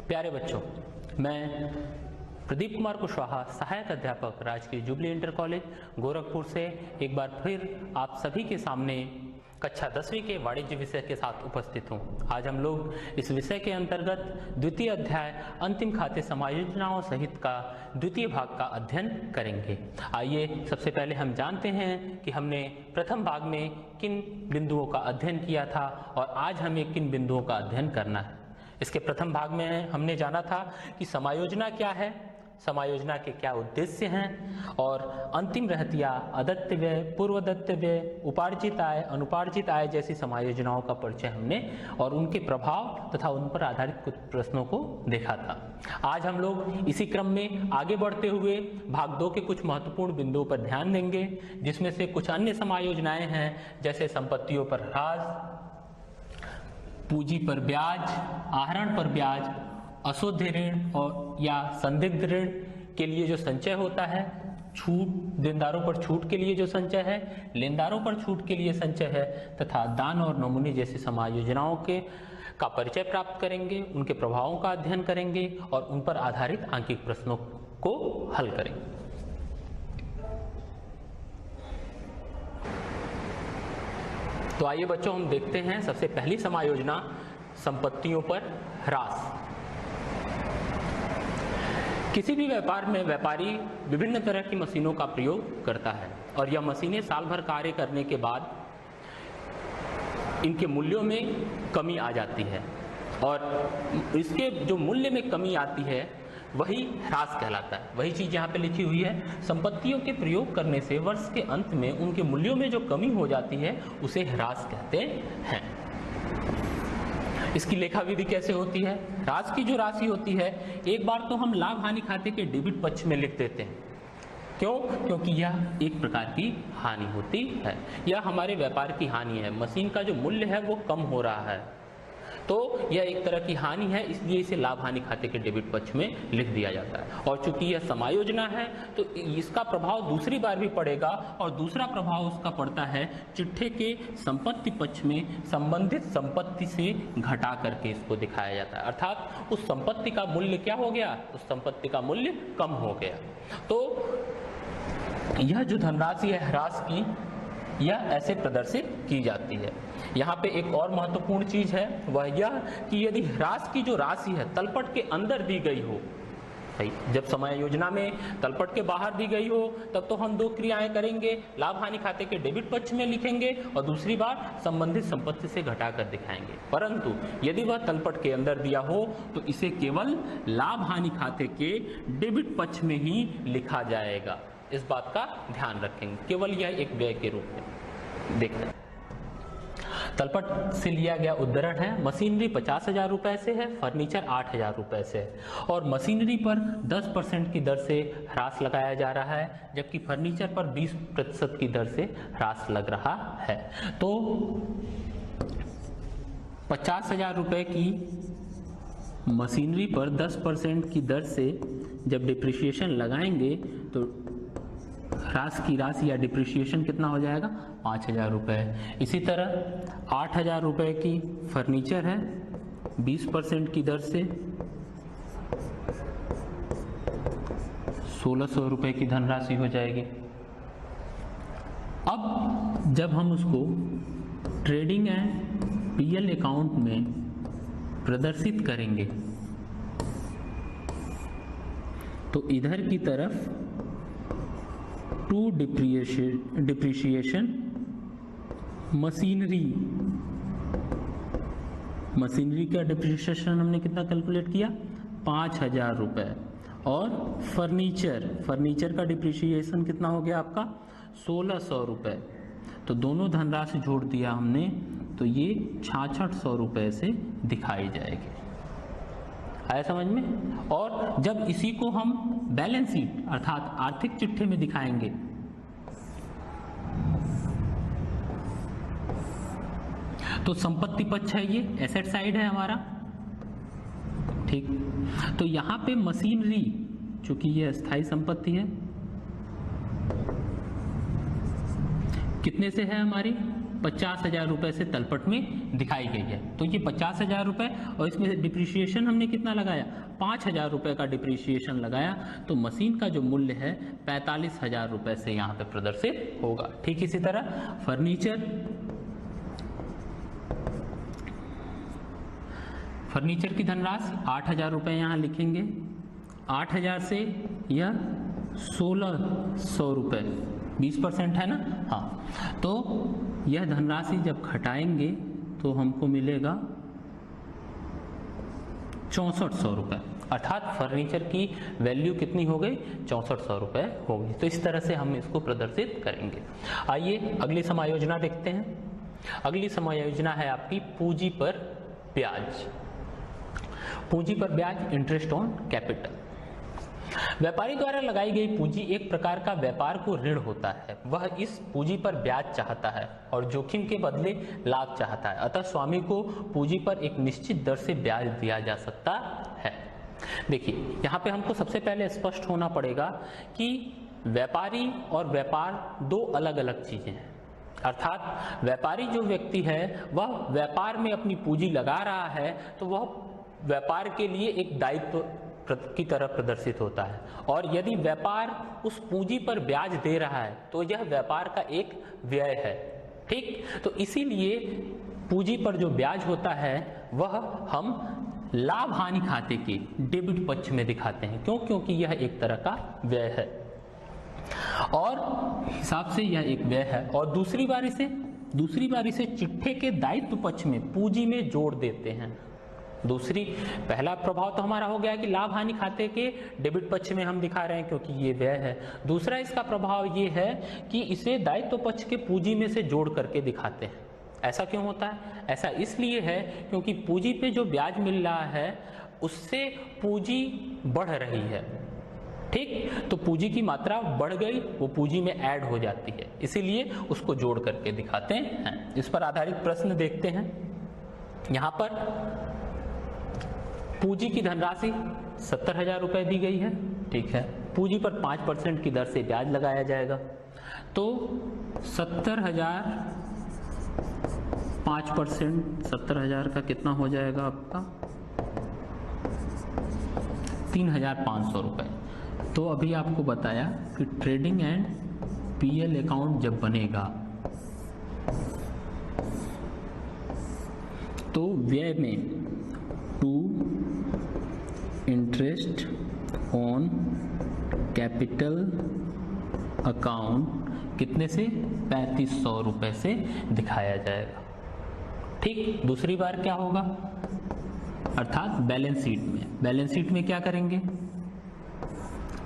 प्यारे बच्चों, मैं प्रदीप कुमार कुशवाहा, सहायक अध्यापक, राजकीय जुबली इंटर कॉलेज गोरखपुर से एक बार फिर आप सभी के सामने कक्षा 10वीं के वाणिज्य विषय के साथ उपस्थित हूँ। आज हम लोग इस विषय के अंतर्गत द्वितीय अध्याय अंतिम खाते समायोजनाओं सहित का द्वितीय भाग का अध्ययन करेंगे। आइए सबसे पहले हम जानते हैं कि हमने प्रथम भाग में किन बिंदुओं का अध्ययन किया था और आज हमें किन बिंदुओं का अध्ययन करना है। इसके प्रथम भाग में हमने जाना था कि समायोजना क्या है, समायोजना के क्या उद्देश्य हैं और अंतिम रहतिया अदत्त व्यय, पूर्वदत्त व्यय, उपार्जित आय, अनुपार्जित आय जैसी समायोजनाओं का परिचय हमने और उनके प्रभाव तथा उन पर आधारित कुछ प्रश्नों को देखा था। आज हम लोग इसी क्रम में आगे बढ़ते हुए भाग 2 के कुछ महत्वपूर्ण बिंदुओं पर ध्यान देंगे, जिसमें से कुछ अन्य समायोजनाएं हैं जैसे संपत्तियों पर ह्रास, पूंजी पर ब्याज, आहरण पर ब्याज, अशुद्ध ऋण और या संदिग्ध ऋण के लिए जो संचय होता है, छूट, देनदारों पर छूट के लिए जो संचय है, लेनदारों पर छूट के लिए संचय है तथा दान और नमूने जैसी समायोजनाओं के का परिचय प्राप्त करेंगे, उनके प्रभावों का अध्ययन करेंगे और उन पर आधारित आंकिक प्रश्नों को हल करेंगे। तो आइए बच्चों, हम देखते हैं सबसे पहली समायोजना संपत्तियों पर ह्रास। किसी भी व्यापार में व्यापारी विभिन्न तरह की मशीनों का प्रयोग करता है और यह मशीनें साल भर कार्य करने के बाद इनके मूल्यों में कमी आ जाती है और इसके जो मूल्य में कमी आती है वही ह्रास कहलाता है। वही चीज यहाँ पे लिखी हुई है, संपत्तियों के प्रयोग करने से वर्ष के अंत में उनके मूल्यों में जो कमी हो जाती है उसे ह्रास कहते हैं। इसकी लेखा विधि कैसे होती है? ह्रास की जो राशि होती है, एक बार तो हम लाभ हानि खाते के डेबिट पक्ष में लिख देते हैं। क्यों? क्योंकि यह एक प्रकार की हानि होती है, यह हमारे व्यापार की हानि है। मशीन का जो मूल्य है वो कम हो रहा है, तो यह एक तरह की हानि है, इसलिए इसे लाभ हानि खाते के डेबिट पक्ष में लिख दिया जाता है। और चूंकि यह समायोजना है तो इसका प्रभाव दूसरी बार भी पड़ेगा और दूसरा प्रभाव उसका पड़ता है चिट्ठे के संपत्ति पक्ष में संबंधित संपत्ति से घटा करके इसको दिखाया जाता है। अर्थात उस संपत्ति का मूल्य क्या हो गया? उस संपत्ति का मूल्य कम हो गया। तो यह जो धनराशि है ह्रास की, यह ऐसे प्रदर्शित की जाती है। यहाँ पे एक और महत्वपूर्ण चीज है, वह यह कि यदि ह्रास की जो राशि है तलपट के अंदर दी गई हो, जब समायोजना में तलपट के बाहर दी गई हो तब तो हम 2 क्रियाएं करेंगे, लाभ हानि खाते के डेबिट पक्ष में लिखेंगे और दूसरी बार संबंधित संपत्ति से घटाकर दिखाएंगे। परंतु यदि वह तलपट के अंदर दिया हो तो इसे केवल लाभ हानि खाते के डेबिट पक्ष में ही लिखा जाएगा। इस बात का ध्यान रखेंगे, केवल यह एक व्यय के रूप में देखते हैं। तलपट से लिया गया उद्धरण है, मशीनरी 50,000 रुपए से है, फर्नीचर 8,000 रुपए से है और मशीनरी पर 10% की दर से ह्रास लगाया जा रहा है, जबकि फर्नीचर पर 20% की दर से ह्रास लग रहा है। तो 50,000 रुपए की मशीनरी पर 10% की दर से जब डिप्रिसिएशन लगाएंगे तो ह्रास की राशि या डिप्रिसिएशन कितना हो जाएगा? 5,000 रुपये। इसी तरह 8,000 रुपये की फर्नीचर है, 20% की दर से 1,600 रुपये की धनराशि हो जाएगी। अब जब हम उसको ट्रेडिंग एंड पीएल अकाउंट में प्रदर्शित करेंगे तो इधर की तरफ टू डिप्रिसिएशन मशीनरी का डिप्रिसिएशन हमने कितना कैलकुलेट किया? 5,000 रुपये और फर्नीचर का डिप्रिसिएशन कितना हो गया आपका? 1,600 रुपये। तो दोनों धनराशि जोड़ दिया हमने तो ये 6600 रुपये से दिखाई जाएगी। आया समझ में? और जब इसी को हम बैलेंस शीट अर्थात आर्थिक चिट्ठे में दिखाएंगे तो संपत्ति पक्ष है, ये एसेट साइड है हमारा, ठीक। तो यहां पे मशीनरी, चूंकि ये अस्थायी संपत्ति है, कितने से है हमारी? 50,000 रुपए से तलपट में दिखाई गई है। तो ये 50,000 रुपए और इसमें डिप्रिसिएशन हमने कितना लगाया, 5,000 रुपए का डिप्रिसिएशन लगाया, तो मशीन का जो मूल्य है 45,000 रुपए से यहाँ पे प्रदर्शित होगा। ठीक इसी तरह फर्नीचर की धनराशि 8,000 रुपए यहाँ लिखेंगे। 8,000 से यह 1,600 रुपए, 20% है ना, हाँ। तो यह धनराशि जब घटाएंगे तो हमको मिलेगा 6400 रुपए, अर्थात फर्नीचर की वैल्यू कितनी हो गई, 6400 रुपए हो गई। तो इस तरह से हम इसको प्रदर्शित करेंगे। आइए अगली समायोजना देखते हैं। अगली समायोजना है आपकी पूंजी पर ब्याज। पूंजी पर ब्याज, इंटरेस्ट ऑन कैपिटल। व्यापारी द्वारा लगाई गई पूंजी एक प्रकार का व्यापार को ऋण होता है। वह इस पूंजी पर ब्याज चाहता है और जोखिम के बदले लाभ चाहता है। अतः स्वामी को पूंजी पर एक निश्चित दर से ब्याज दिया जा सकता है। देखिए यहाँ पे हमको सबसे पहले स्पष्ट होना पड़ेगा कि व्यापारी और व्यापार दो अलग अलग चीजें हैं। अर्थात व्यापारी जो व्यक्ति है वह व्यापार में अपनी पूंजी लगा रहा है तो वह व्यापार के लिए एक दायित्व की तरह प्रदर्शित होता है, और यदि व्यापार उस पूंजी पर ब्याज दे रहा है तो यह व्यापार का एक व्यय है। ठीक, तो इसीलिए पूंजी पर जो ब्याज होता है वह हम लाभ हानि खाते के डेबिट पक्ष में दिखाते हैं। क्यों? क्योंकि यह एक तरह का व्यय है और हिसाब से यह एक व्यय है। और दूसरी बारी से चिट्ठे के दायित्व पक्ष में पूंजी में जोड़ देते हैं। पहला प्रभाव तो हमारा हो गया कि लाभ हानि खाते के डेबिट पक्ष में हम दिखा रहे हैं क्योंकि ये व्यय है। दूसरा इसका प्रभाव ये है कि इसे दायित्व पक्ष के पूंजी में से जोड़ करके दिखाते हैं। ऐसा क्यों होता है? ऐसा इसलिए है क्योंकि पूंजी पे जो ब्याज मिल रहा है उससे पूंजी बढ़ रही है। ठीक, तो पूंजी की मात्रा बढ़ गई, वो पूंजी में ऐड हो जाती है, इसीलिए उसको जोड़ करके दिखाते हैं। इस पर आधारित प्रश्न देखते हैं। यहाँ पर पूंजी की धनराशि 70,000 रुपए दी गई है। ठीक है, पूंजी पर 5% की दर से ब्याज लगाया जाएगा। तो 70,000 5%, 70,000 का कितना हो जाएगा आपका 3,500 रुपए। तो अभी आपको बताया कि ट्रेडिंग एंड पीएल अकाउंट जब बनेगा तो व्यय में to interest on capital account कितने से 3500 रुपए से दिखाया जाएगा। ठीक, दूसरी बार क्या होगा, अर्थात बैलेंस शीट में क्या करेंगे,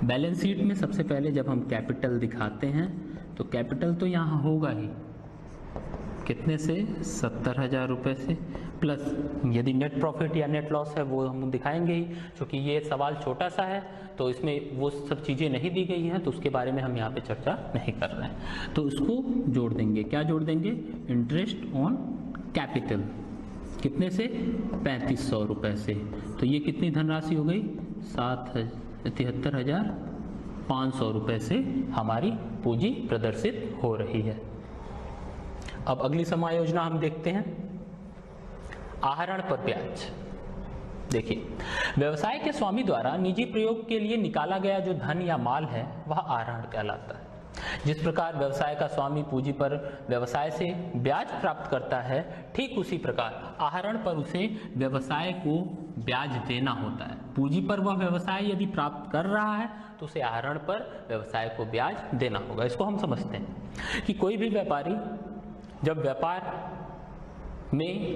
बैलेंस शीट में सबसे पहले जब हम कैपिटल दिखाते हैं तो कैपिटल तो यहाँ होगा ही कितने से 70,000 रुपए से, प्लस यदि नेट प्रॉफिट या नेट लॉस है वो हम दिखाएंगे ही। क्योंकि ये सवाल छोटा सा है तो इसमें वो सब चीज़ें नहीं दी गई हैं तो उसके बारे में हम यहाँ पे चर्चा नहीं कर रहे हैं। तो उसको जोड़ देंगे, क्या जोड़ देंगे, इंटरेस्ट ऑन कैपिटल कितने से 3500 रुपए से। तो ये कितनी धनराशि हो गई 73,500 रुपए से हमारी पूंजी प्रदर्शित हो रही है। अब अगली समायोजना हम देखते हैं, आहरण पर ब्याज। देखिए, व्यवसाय के स्वामी द्वारा निजी प्रयोग के लिए निकाला गया जो धन या माल है वह आहरण कहलाता है। जिस प्रकार व्यवसाय का स्वामी पूंजी पर व्यवसाय से ब्याज प्राप्त करता है, ठीक उसी प्रकार आहरण पर उसे व्यवसाय को ब्याज देना होता है। पूंजी पर वह व्यवसाय यदि प्राप्त कर रहा है तो उसे आहरण पर व्यवसाय को ब्याज देना होगा। इसको हम समझते हैं कि कोई भी व्यापारी जब व्यापार में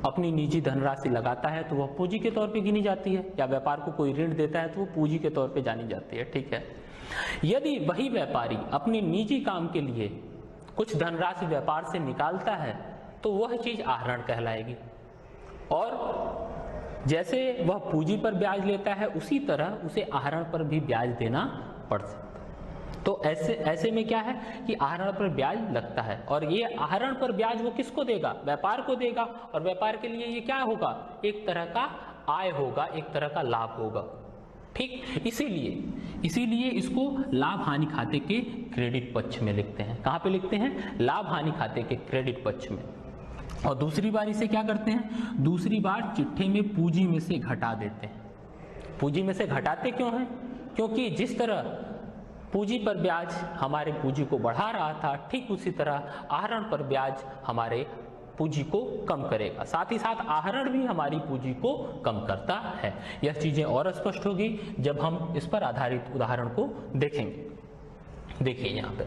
अपनी निजी धनराशि लगाता है तो वह पूंजी के तौर पे गिनी जाती है, या व्यापार को कोई ऋण देता है तो वो पूंजी के तौर पे जानी जाती है। ठीक है, यदि वही व्यापारी अपने निजी काम के लिए कुछ धनराशि व्यापार से निकालता है तो वह चीज आहरण कहलाएगी, और जैसे वह पूंजी पर ब्याज लेता है उसी तरह उसे आहरण पर भी ब्याज देना पड़ सकता है। तो ऐसे में क्या है कि आहरण पर ब्याज लगता है, और ये आहरण पर ब्याज वो किसको देगा, व्यापार को देगा, और व्यापार के लिए ये क्या होगा, एक तरह का आय होगा, एक तरह का लाभ होगा। ठीक, इसीलिए इसको लाभ हानि खाते के क्रेडिट पक्ष में लिखते हैं। कहाँ पे लिखते हैं? लाभ हानि खाते के क्रेडिट पक्ष में। और दूसरी बार इसे क्या करते हैं? दूसरी बार चिट्ठे में पूंजी में से घटा देते हैं। पूंजी में से घटाते क्यों हैं? क्योंकि जिस तरह पूंजी पर ब्याज हमारे पूंजी को बढ़ा रहा था, ठीक उसी तरह आहरण पर ब्याज हमारे पूंजी को कम करेगा। साथ ही साथ आहरण भी हमारी पूंजी को कम करता है। यह चीजें और स्पष्ट होगी जब हम इस पर आधारित उदाहरण को देखेंगे। देखिए यहाँ पे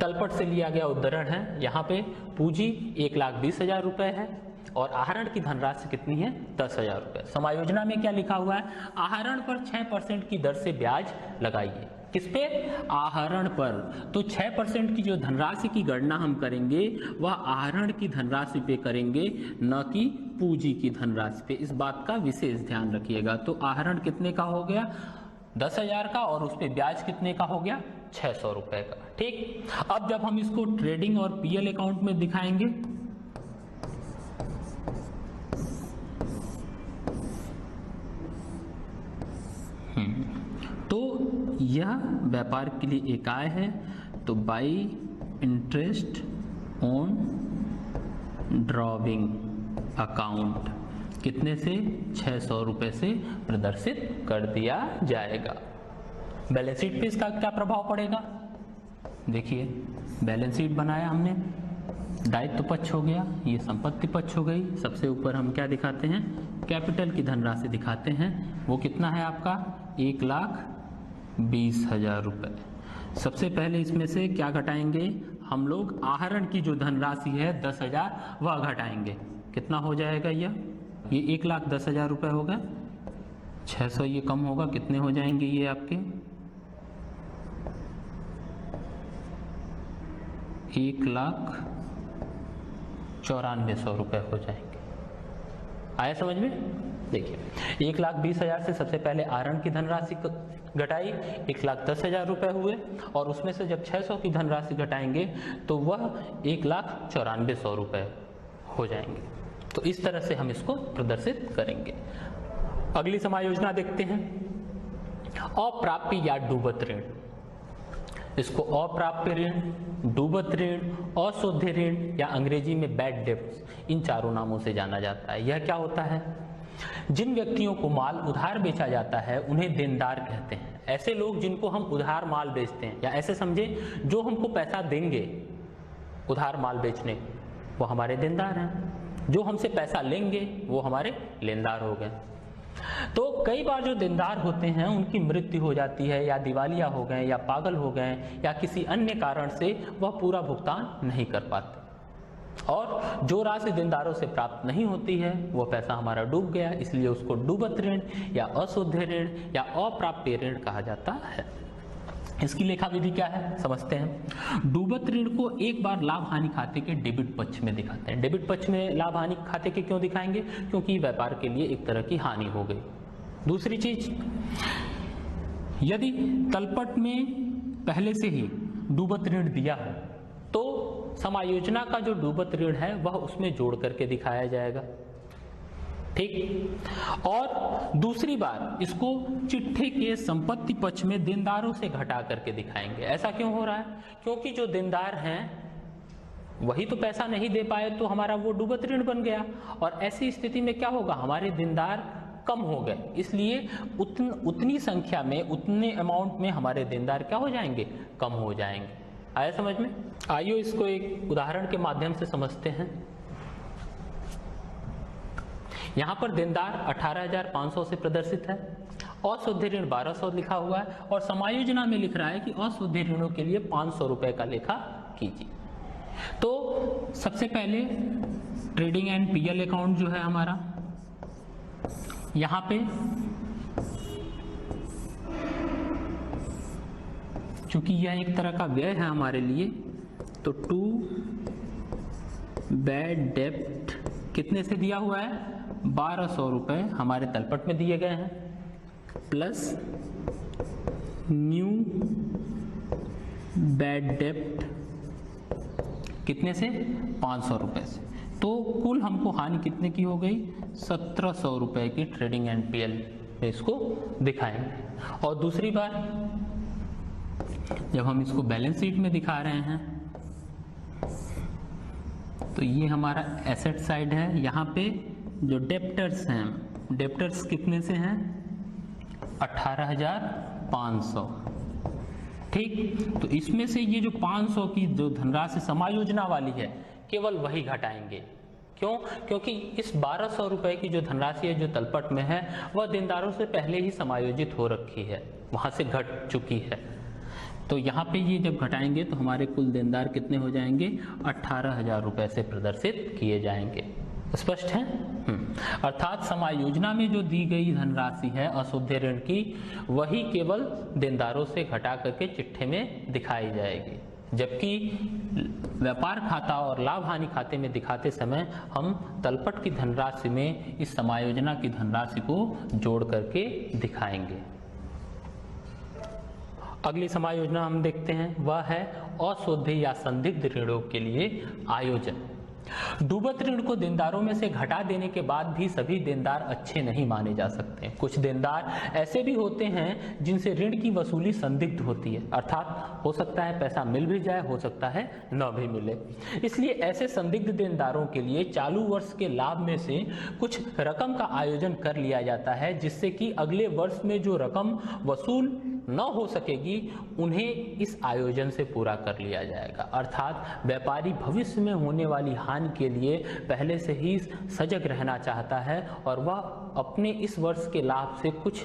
तलपट से लिया गया उदाहरण है। यहाँ पे पूंजी 1,20,000 रुपए है और आहरण की धनराशि कितनी है? 10,000 रुपए। समायोजना में क्या लिखा हुआ है? आहरण पर 6% की दर से ब्याज लगाइए। किस पे? आहरण पर। तो 6% की जो धनराशि की गणना हम करेंगे वह आहरण की धनराशि पे करेंगे, न कि पूंजी की धनराशि पे। इस बात का विशेष ध्यान रखिएगा। तो आहरण कितने का हो गया? 10,000 का, और उस पे ब्याज कितने का हो गया? 600 रुपए का। ठीक, अब जब हम इसको ट्रेडिंग और पीएल अकाउंट में दिखाएंगे तो यह व्यापार के लिए एक आय है। तो by interest on drawing account कितने से? 600 रुपए से प्रदर्शित कर दिया जाएगा। बैलेंस शीट पे इसका क्या प्रभाव पड़ेगा? देखिए बैलेंस शीट बनाया हमने, दायित्व पक्ष हो गया, ये संपत्ति पक्ष हो गई। सबसे ऊपर हम क्या दिखाते हैं? कैपिटल की धनराशि दिखाते हैं। वो कितना है आपका? 1,20,000 रुपए। सबसे पहले इसमें से क्या घटाएंगे हम लोग? आहरण की जो धनराशि है 10,000 वह घटाएंगे। कितना हो जाएगा? ये 1,10,000 रुपए हो गए। 600 ये कम होगा, कितने हो जाएंगे ये आपके? 1,94,000 रुपए हो जाएंगे। आया समझ में? देखिए 1,20,000 से सबसे पहले आहरण की धनराशि घटाई, 1,10,000 रुपए हुए, और उसमें से जब 600 की धनराशि घटाएंगे तो वह 1,94,000 रुपए हो जाएंगे। तो इस तरह से हम इसको प्रदर्शित करेंगे। अगली समायोजना देखते हैं, अप्राप्य या डूबत ऋण। इसको अप्राप्य ऋण, डूबत ऋण, अशुद्ध ऋण या अंग्रेजी में बैड डेब्ट्स, इन चारों नामों से जाना जाता है। यह क्या होता है? जिन व्यक्तियों को माल उधार बेचा जाता है उन्हें देनदार कहते हैं। ऐसे लोग जिनको हम उधार माल बेचते हैं, या ऐसे समझे जो हमको पैसा देंगे उधार माल बेचने, वो हमारे देनदार हैं। जो हमसे पैसा लेंगे वो हमारे लेनदार हो गए। तो कई बार जो देनदार होते हैं उनकी मृत्यु हो जाती है, या दिवालिया हो गए, या पागल हो गए, या किसी अन्य कारण से वह पूरा भुगतान नहीं कर पाते, और जो राशि देनदारों से प्राप्त नहीं होती है वो पैसा हमारा डूब गया, इसलिए उसको डूबत ऋण या अशुद्ध ऋण या अप्राप्य ऋण कहा जाता है। इसकी लेखा विधि क्या है समझते हैं। डूबत ऋण को एक बार लाभ हानि खाते के डेबिट पक्ष में दिखाते हैं। डेबिट पक्ष में लाभ हानि खाते के क्यों दिखाएंगे? क्योंकि व्यापार के लिए एक तरह की हानि हो गई। दूसरी चीज, यदि तलपट में पहले से ही डूबत ऋण दिया हो तो समायोजना का जो डूबत ऋण है वह उसमें जोड़ करके दिखाया जाएगा। ठीक, और दूसरी बार इसको चिट्ठे के संपत्ति पक्ष में देनदारों से घटा करके दिखाएंगे। ऐसा क्यों हो रहा है? क्योंकि जो देनदार हैं वही तो पैसा नहीं दे पाए, तो हमारा वो डूबत ऋण बन गया, और ऐसी स्थिति में क्या होगा? हमारे देनदार कम हो गए, इसलिए उतनी संख्या में, उतने अमाउंट में हमारे देनदार क्या हो जाएंगे? कम हो जाएंगे। आया समझ में? आइए इसको एक उदाहरण के माध्यम से समझते हैं। यहां पर देनदार 18,500 से प्रदर्शित है, अशुद्ध ऋण 1,200 लिखा हुआ है, और समायोजना में लिख रहा है कि अशुद्ध ऋणों के लिए 500 रुपए का लेखा कीजिए। तो सबसे पहले ट्रेडिंग एंड पीएल अकाउंट जो है हमारा, यहां पे चूंकि यह एक तरह का व्यय है हमारे लिए, तो टू बैड डेब्ट कितने से दिया हुआ है? 1,200 रुपए हमारे तलपट में दिए गए हैं, प्लस न्यू बैड डेब्ट कितने से? 500 रुपए से। तो कुल हमको हानि कितने की हो गई? 1,700 रुपए की ट्रेडिंग एंड पीएल में इसको दिखाएंगे। और दूसरी बात, जब हम इसको बैलेंस शीट में दिखा रहे हैं तो ये हमारा एसेट साइड है। यहाँ पे जो डेप्टर्स हैं, डेप्टर्स कितने से हैं? 18,500। ठीक, तो इसमें से ये जो 500 की जो धनराशि समायोजना वाली है केवल वही घटाएंगे। क्यों? क्योंकि इस 1200 रुपए की जो धनराशि है जो तलपट में है वह देनदारों से पहले ही समायोजित हो रखी है, वहां से घट चुकी है। तो यहाँ पे ये जब घटाएंगे तो हमारे कुल देनदार कितने हो जाएंगे? 18,000 रुपए से प्रदर्शित किए जाएंगे। स्पष्ट है? अर्थात समायोजना में जो दी गई धनराशि है अशुद्ध ऋण की, वही केवल देनदारों से घटा करके चिट्ठे में दिखाई जाएगी, जबकि व्यापार खाता और लाभ हानि खाते में दिखाते समय हम तलपट की धनराशि में इस समायोजना की धनराशि को जोड़ करके दिखाएंगे। अगली समायोजना हम देखते हैं, वह है अशुद्ध या संदिग्ध ऋणों के लिए आयोजन। डूबत ऋण को देनदारों में से घटा देने के बाद भी सभी देनदार अच्छे नहीं माने जा सकते। कुछ देनदार ऐसे भी होते हैं जिनसे ऋण की वसूली संदिग्ध होती है, अर्थात हो सकता है पैसा मिल भी जाए, हो सकता है न भी मिले। इसलिए ऐसे संदिग्ध देनदारों के लिए चालू वर्ष के लाभ में से कुछ रकम का आयोजन कर लिया जाता है, जिससे कि अगले वर्ष में जो रकम वसूल न हो सकेगी उन्हें इस आयोजन से पूरा कर लिया जाएगा। अर्थात व्यापारी भविष्य में होने वाली हानि के लिए पहले से ही सजग रहना चाहता है और वह अपने इस वर्ष के लाभ से कुछ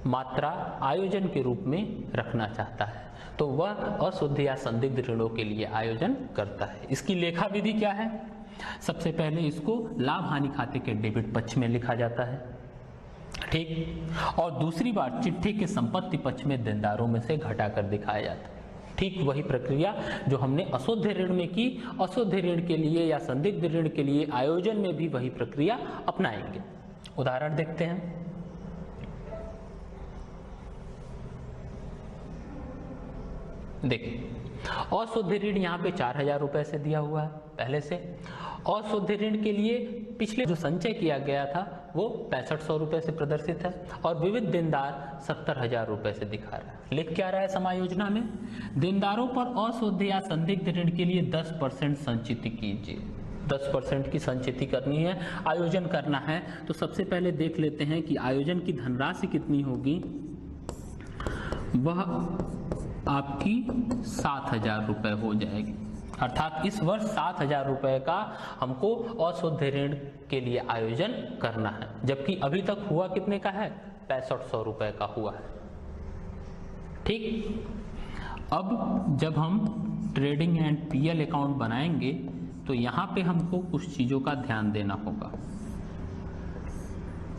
मात्रा आयोजन के रूप में रखना चाहता है, तो वह अशुद्ध या संदिग्ध ऋणों के लिए आयोजन करता है। इसकी लेखा विधि क्या है? सबसे पहले इसको लाभ हानि खाते के डेबिट पक्ष में लिखा जाता है, ठीक, और दूसरी बार चिट्ठी के संपत्ति पक्ष में देनदारों में से घटाकर दिखाया जाता है। ठीक वही प्रक्रिया जो हमने अशुद्ध ऋण में की, अशुद्ध ऋण के लिए या संदिग्ध ऋण के लिए आयोजन में भी वही प्रक्रिया अपनाएंगे। उदाहरण देखते हैं। देखिए, अशुद्ध ऋण यहाँ पे 4,000 रुपए से दिया हुआ है पहले से। अशुद्ध ऋण के लिए पिछले जो संचय किया गया था वो 6500 रुपए से प्रदर्शित है और विविध देनदार 70,000 रुपए से दिखा रहा है। लिख क्या रहा है समायोजना में? देनदारों पर अशुद्ध या संदिग्ध ऋण के लिए 10% संचिति कीजिए। 10% की संचिति करनी है, आयोजन करना है। तो सबसे पहले देख लेते हैं कि आयोजन की धनराशि कितनी होगी। वह आपकी 7,000 रुपए हो जाएगी। अर्थात इस वर्ष 7,000 रुपए का हमको अशुद्ध ऋण के लिए आयोजन करना है, जबकि अभी तक हुआ कितने का है? 6500 रुपए का हुआ है। ठीक, अब जब हम ट्रेडिंग एंड पीएल अकाउंट बनाएंगे तो यहाँ पे हमको कुछ चीज़ों का ध्यान देना होगा।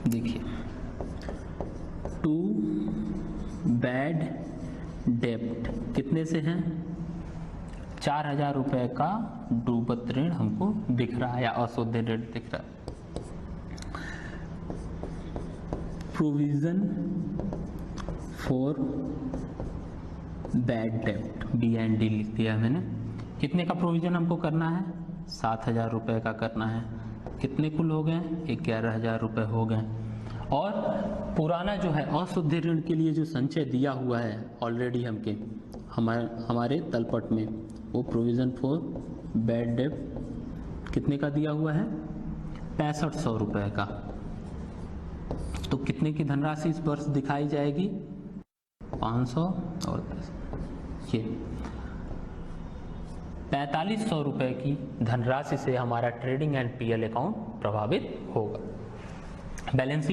देखिए, टू बैड डेब्ट कितने से हैं? 4,000 रुपए का डूबत ऋण हमको दिख रहा है या अशुद्ध ऋण दिख रहा है। प्रोविजन फॉर बैड डेब्ट, BND लिख दिया मैंने। कितने का प्रोविजन हमको करना है? 7,000 रुपए का करना है। कितने कुल हो गए? 11,000 रुपए हो गए। और पुराना जो है अशुद्ध ऋण के लिए जो संचय दिया हुआ है ऑलरेडी हमारे तलपट में, वो प्रोविजन फॉर बैड डेब्ट कितने का दिया हुआ है? 6500 रुपए का। तो कितने की धनराशि इस वर्ष दिखाई जाएगी? 500 और 10, ये 4500 रुपए की धनराशि से हमारा ट्रेडिंग एंड पीएल अकाउंट प्रभावित होगा। बैलेंस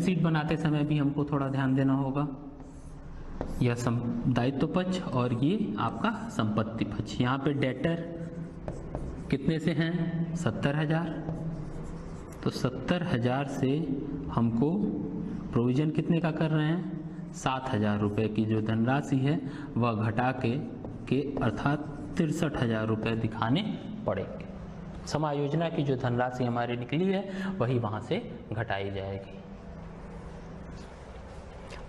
शीट बनाते समय भी हमको थोड़ा ध्यान देना होगा। यह दायित्व पक्ष और ये आपका संपत्ति पक्ष। यहाँ पे डेटर कितने से हैं? 70,000। तो 70,000 से हमको प्रोविजन कितने का कर रहे हैं? 7,000 रुपए की जो धनराशि है वह घटा के अर्थात 63,000 रुपए दिखाने पड़ेंगे। समायोजना की जो धनराशि हमारी निकली है वही वहां से घटाई जाएगी।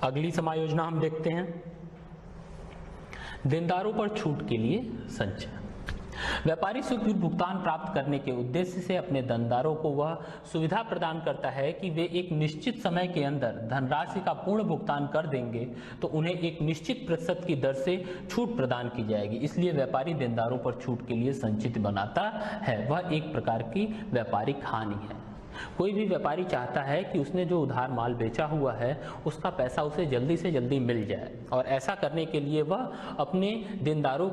अगली समायोजना हम देखते हैं, देनदारों पर छूट के लिए संचय। व्यापारी शीघ्र भुगतान प्राप्त करने के उद्देश्य से अपने धनदारों को वह सुविधा प्रदान करता है कि वे एक निश्चित समय के अंदर धनराशि का पूर्ण भुगतान कर देंगे तो उन्हें एक निश्चित प्रतिशत की दर से छूट प्रदान की जाएगी। इसलिए व्यापारी देनदारों पर छूट के लिए संचित बनाता है। वह एक प्रकार की व्यापारिक हानि है। कोई भी व्यापारी चाहता है कि उसने जो उधार माल बेचा हुआ है उसका पैसा उसे जल्दी से जल्दी मिल जाए, और ऐसा करने के लिए वह अपने देनदारों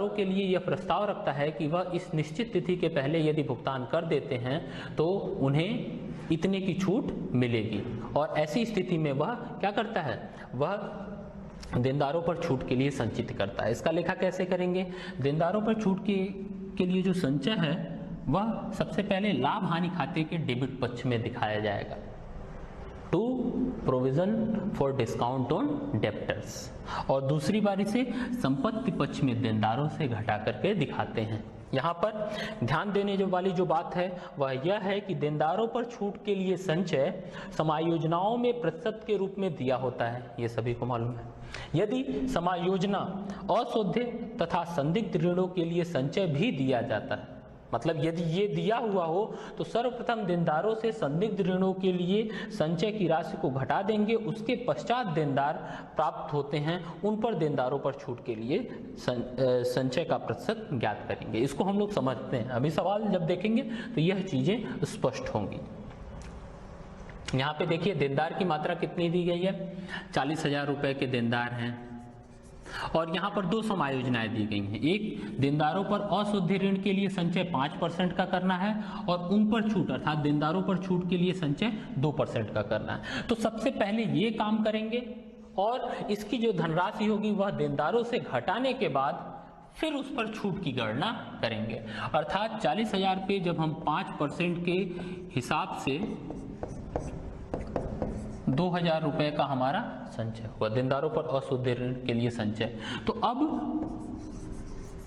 के लिए यह प्रस्ताव रखता है कि वह इस निश्चित तिथि के पहले यदि भुगतान कर देते हैं तो उन्हें इतने की छूट मिलेगी। और ऐसी स्थिति में वह क्या करता है, वह देनदारों पर छूट के लिए संचित करता है। इसका लेखा कैसे करेंगे? देनदारों पर छूट के लिए जो संचय है वह सबसे पहले लाभ हानि खाते के डेबिट पक्ष में दिखाया जाएगा। To provision for discount on debtors, और दूसरी बारी से संपत्ति पक्ष में देनदारों से घटा करके दिखाते हैं। यहाँ पर ध्यान देने वाली जो बात है वह यह है कि देनदारों पर छूट के लिए संचय समायोजनाओं में प्रतिशत के रूप में दिया होता है, ये सभी को मालूम है। यदि समायोजना अशुद्ध तथा संदिग्ध ऋणों के लिए संचय भी दिया जाता है, मतलब यदि ये दिया हुआ हो तो सर्वप्रथम देनदारों से संदिग्ध ऋणों के लिए संचय की राशि को घटा देंगे, उसके पश्चात देनदार प्राप्त होते हैं उन पर देनदारों पर छूट के लिए संचय का प्रतिशत ज्ञात करेंगे। इसको हम लोग समझते हैं। अभी सवाल जब देखेंगे तो यह चीजें स्पष्ट होंगी। यहाँ पे देखिए देनदार की मात्रा कितनी दी गई है, 40,000 रुपए के देनदार हैं, और यहाँ पर दो समायोजनाएं दी गई हैं। एक, देनदारों पर अशुद्ध ऋण के लिए संचय 5% का करना है, और उन पर छूट अर्थात देनदारों पर छूट के लिए संचय 2% का करना है। तो सबसे पहले ये काम करेंगे और इसकी जो धनराशि होगी वह देनदारों से घटाने के बाद फिर उस पर छूट की गणना करेंगे। अर्थात 40,000 पे जब हम 5% के हिसाब से 2,000 रुपए का हमारा संचय हुआ देनदारों पर अशुद्ध ऋण के लिए संचय, तो अब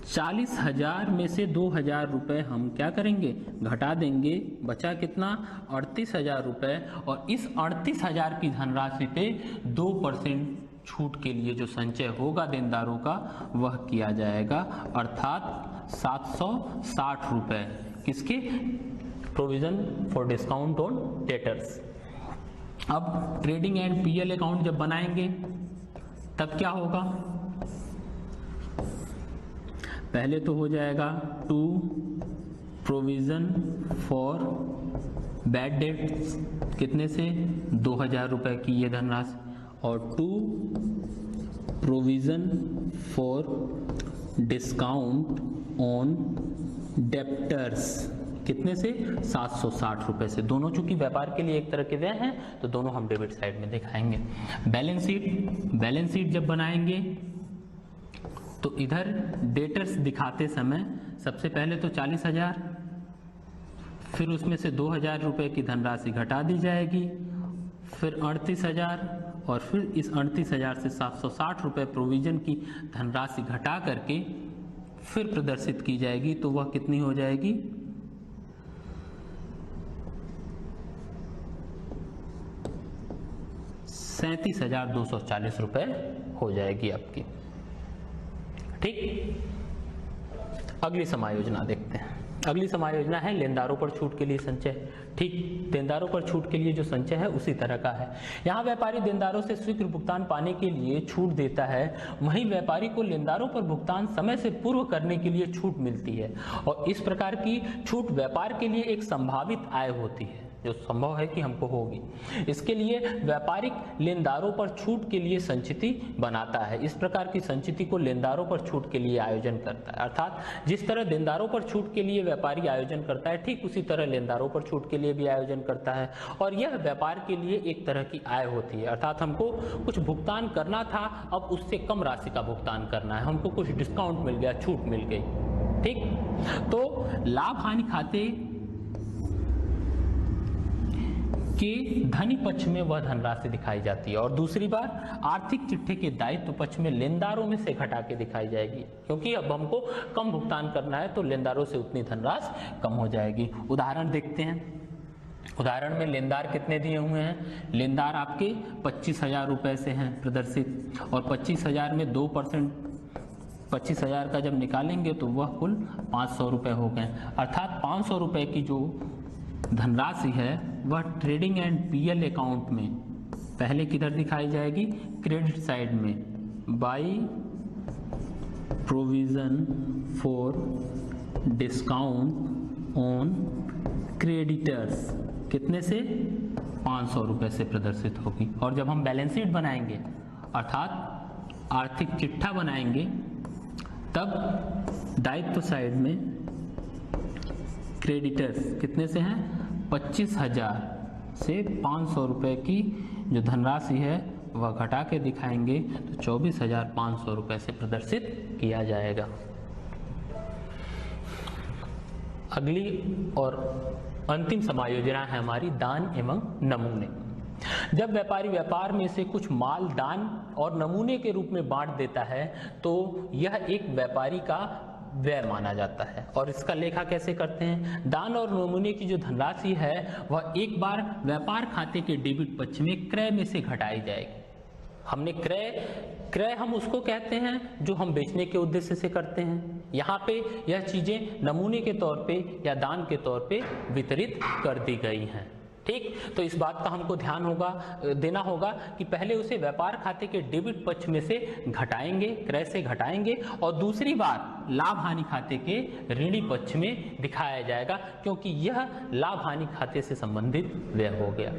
40,000 में से 2,000 रुपए हम क्या करेंगे, घटा देंगे। बचा कितना, 38,000 रुपए, और इस 38,000 की धनराशि पे 2% छूट के लिए जो संचय होगा देनदारों का वह किया जाएगा, अर्थात 760 रुपए किसके, provision for discount on debtors. अब ट्रेडिंग एंड पीएल अकाउंट जब बनाएंगे तब क्या होगा, पहले तो हो जाएगा to provision for bad debts, कितने से 2,000 रुपए की ये धनराशि, और to provision for discount on debtors, कितने से 760 रुपए से। दोनों चूंकि व्यापार के लिए एक तरह के व्यय हैं तो दोनों हम डेबिट साइड में दिखाएंगे। बैलेंस शीट जब बनाएंगे तो इधर डेटर्स दिखाते समय सबसे पहले तो 40,000, फिर उसमें से 2,000 रुपए की धनराशि घटा दी जाएगी, फिर 38,000, और फिर इस 38,000 से 760 रुपए प्रोविजन की धनराशि घटा करके फिर प्रदर्शित की जाएगी। तो वह कितनी हो जाएगी, 37,240 रुपए हो जाएगी आपकी। ठीक, अगली समायोजना देखते हैं। अगली समायोजना है लेनदारों पर छूट के लिए संचय। ठीक, देनदारों पर छूट के लिए जो संचय है उसी तरह का है। यहाँ व्यापारी देनदारों से शीघ्र भुगतान पाने के लिए छूट देता है, वहीं व्यापारी को लेनदारों पर भुगतान समय से पूर्व करने के लिए छूट मिलती है, और इस प्रकार की छूट व्यापार के लिए एक संभावित आय होती है जो संभव है कि हमको होगी। इसके लिए व्यापारिक लेनदारों पर छूट के लिए संचिति बनाता है। इस प्रकार की संचिति को लेनदारों पर छूट के लिए आयोजन करता है। अर्थात जिस तरह देनदारों पर छूट के लिए व्यापारी आयोजन करता है, ठीक उसी तरह लेनदारों पर छूट के लिए भी आयोजन करता है, और यह व्यापार के लिए एक तरह की आय होती है। अर्थात हमको कुछ भुगतान करना था, अब उससे कम राशि का भुगतान करना है, हमको कुछ डिस्काउंट मिल गया, छूट मिल गई। ठीक, तो लाभ हानि खाते के धनी पक्ष में वह धनराशि दिखाई जाती है, और दूसरी बार आर्थिक चिट्ठे के दायित्व पक्ष में लेनदारों में से घटा के दिखाई जाएगी, क्योंकि अब हमको कम भुगतान करना है तो लेनदारों से उतनी धनराशि कम हो जाएगी। उदाहरण देखते हैं। उदाहरण में लेनदार कितने दिए हुए हैं, लेनदार आपके 25,000 रुपए से हैं प्रदर्शित, और 25,000 में 2% 25,000 का जब निकालेंगे तो वह कुल 500 रुपये हो गए। अर्थात 500 रुपये की जो धनराशि है वह ट्रेडिंग एंड पीएल अकाउंट में पहले किधर दिखाई जाएगी, क्रेडिट साइड में, by provision for discount on creditors, कितने से, 500 रुपये से प्रदर्शित होगी। और जब हम बैलेंस शीट बनाएंगे अर्थात आर्थिक चिट्ठा बनाएंगे तब दायित्व साइड में क्रेडिटर्स कितने से हैं, 25,000 से 500 रुपये की जो धनराशि है वह घटा के दिखाएंगे तो 24,500 रुपये से प्रदर्शित किया जाएगा। अगली और अंतिम समायोजना है हमारी दान एवं नमूने। जब व्यापारी व्यापार में से कुछ माल दान और नमूने के रूप में बांट देता है तो यह एक व्यापारी का व्यय माना जाता है। और इसका लेखा कैसे करते हैं, दान और नमूने की जो धनराशि है वह एक बार व्यापार खाते के डेबिट पक्ष में क्रय में से घटाई जाएगी। हमने क्रय हम उसको कहते हैं जो हम बेचने के उद्देश्य से करते हैं। यहाँ पे यह चीजें नमूने के तौर पे या दान के तौर पे वितरित कर दी गई हैं। ठीक, तो इस बात का हमको ध्यान देना होगा कि पहले उसे व्यापार खाते के डेबिट पक्ष में से घटाएंगे, क्रय से घटाएंगे और दूसरी बार लाभ हानि खाते के ऋणी पक्ष में दिखाया जाएगा, क्योंकि यह लाभ हानि खाते से संबंधित व्यय हो गया।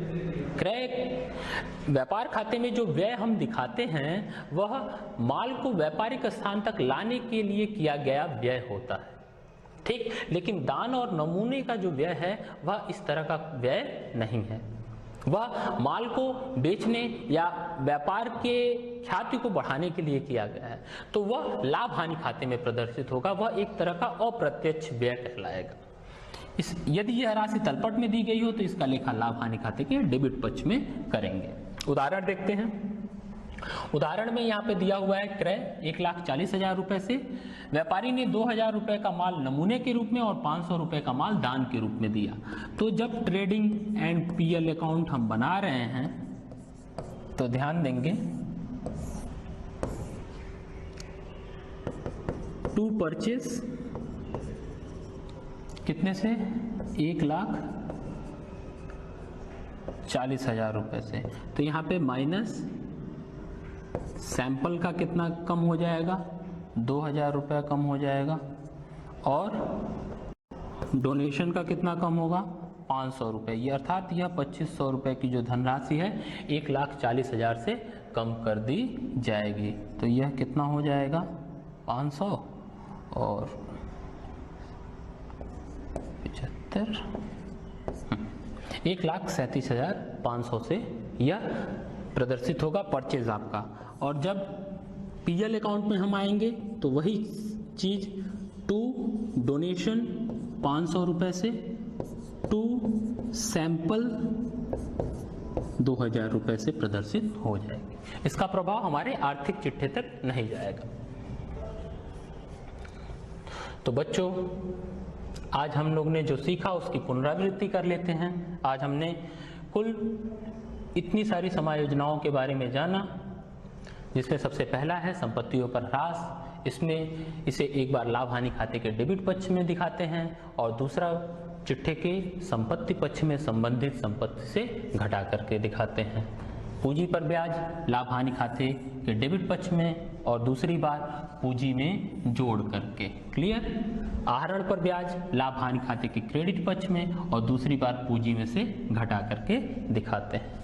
क्रय व्यापार खाते में जो व्यय हम दिखाते हैं वह माल को व्यापारिक स्थान तक लाने के लिए किया गया व्यय होता है। ठीक, लेकिन दान और नमूने का जो व्यय है वह इस तरह का व्यय नहीं है। वह माल को बेचने या व्यापार के ख्याति को बढ़ाने के लिए किया गया है, तो वह लाभ हानि खाते में प्रदर्शित होगा। वह एक तरह का अप्रत्यक्ष व्यय कहलाएगा। यदि यह राशि तलपट में दी गई हो तो इसका लेखा लाभ हानि खाते के डेबिट पक्ष में करेंगे। उदाहरण देखते हैं। उदाहरण में यहाँ पे दिया हुआ है क्रय 1,40,000 रुपए से, व्यापारी ने 2,000 रुपए का माल नमूने के रूप में और 500 रुपए का माल दान के रूप में दिया। तो जब ट्रेडिंग एंड पीएल अकाउंट हम बना रहे हैं तो ध्यान देंगे, टू परचेस कितने से, 1,40,000 रुपए से, तो यहाँ पे माइनस सैंपल का कितना कम हो जाएगा, 2,000 रुपया कम हो जाएगा, और डोनेशन का कितना कम होगा, 500 रुपये। ये अर्थात यह 2,500 रुपये की जो धनराशि है 1,40,000 से कम कर दी जाएगी। तो यह कितना हो जाएगा, 500 और 75, 1,37,500 से यह प्रदर्शित होगा परचेज आपका। और जब पीएल अकाउंट में हम आएंगे तो वही चीज टू डोनेशन 500 रुपए से, टू सैंपल 2,000 रुपए से प्रदर्शित हो जाएगी। इसका प्रभाव हमारे आर्थिक चिट्ठे तक नहीं जाएगा। तो बच्चों, आज हम लोग ने जो सीखा उसकी पुनरावृत्ति कर लेते हैं। आज हमने कुल इतनी सारी समायोजनाओं के बारे में जाना, जिसमें सबसे पहला है संपत्तियों पर ह्रास। इसमें इसे एक बार लाभ हानि खाते के डेबिट पक्ष में दिखाते हैं और दूसरा चिट्ठे के संपत्ति पक्ष में संबंधित संपत्ति से घटा करके दिखाते हैं। पूंजी पर ब्याज लाभ हानि खाते के डेबिट पक्ष में और दूसरी बार पूंजी में जोड़ करके। क्लियर। आहरण पर ब्याज लाभ हानि खाते के क्रेडिट पक्ष में और दूसरी बार पूंजी में से घटा करके दिखाते हैं।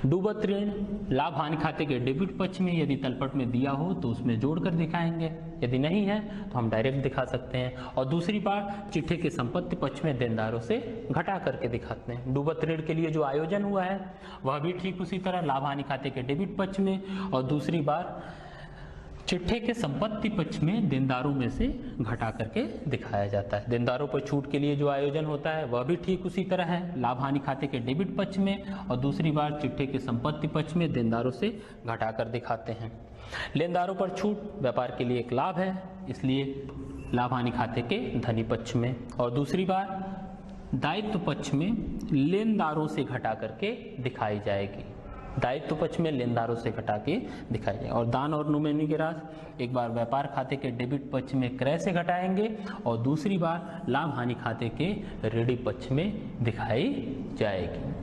डूबत ऋण लाभ हानि खाते के डेबिट पक्ष में यदि तलपट में दिया हो तो उसमें जोड़कर दिखाएंगे, यदि नहीं है तो हम डायरेक्ट दिखा सकते हैं। और दूसरी बार चिट्ठे के संपत्ति पक्ष में देनदारों से घटा करके दिखाते हैं। डूबत ऋण के लिए जो आयोजन हुआ है वह भी ठीक उसी तरह लाभ हानि खाते के डेबिट पक्ष में और दूसरी बार चिट्ठे के संपत्ति पक्ष में देनदारों में से घटा करके दिखाया जाता है। देनदारों पर छूट के लिए जो आयोजन होता है वह भी ठीक उसी तरह है, लाभ हानि खाते के डेबिट पक्ष में और दूसरी बार चिट्ठे के संपत्ति पक्ष में देनदारों से घटा कर दिखाते हैं। लेनदारों पर छूट व्यापार के लिए एक लाभ है, इसलिए लाभ हानि खाते के धनी पक्ष में और दूसरी बार दायित्व पक्ष में लेनदारों से घटा करके दिखाई जाएगी। दायित्व पक्ष में लेनदारों से घटा के दिखाई जाए। और दान और नुकसानी की राशि एक बार व्यापार खाते के डेबिट पक्ष में क्रय से घटाएंगे और दूसरी बार लाभ हानि खाते के ऋणी पक्ष में दिखाई जाएगी।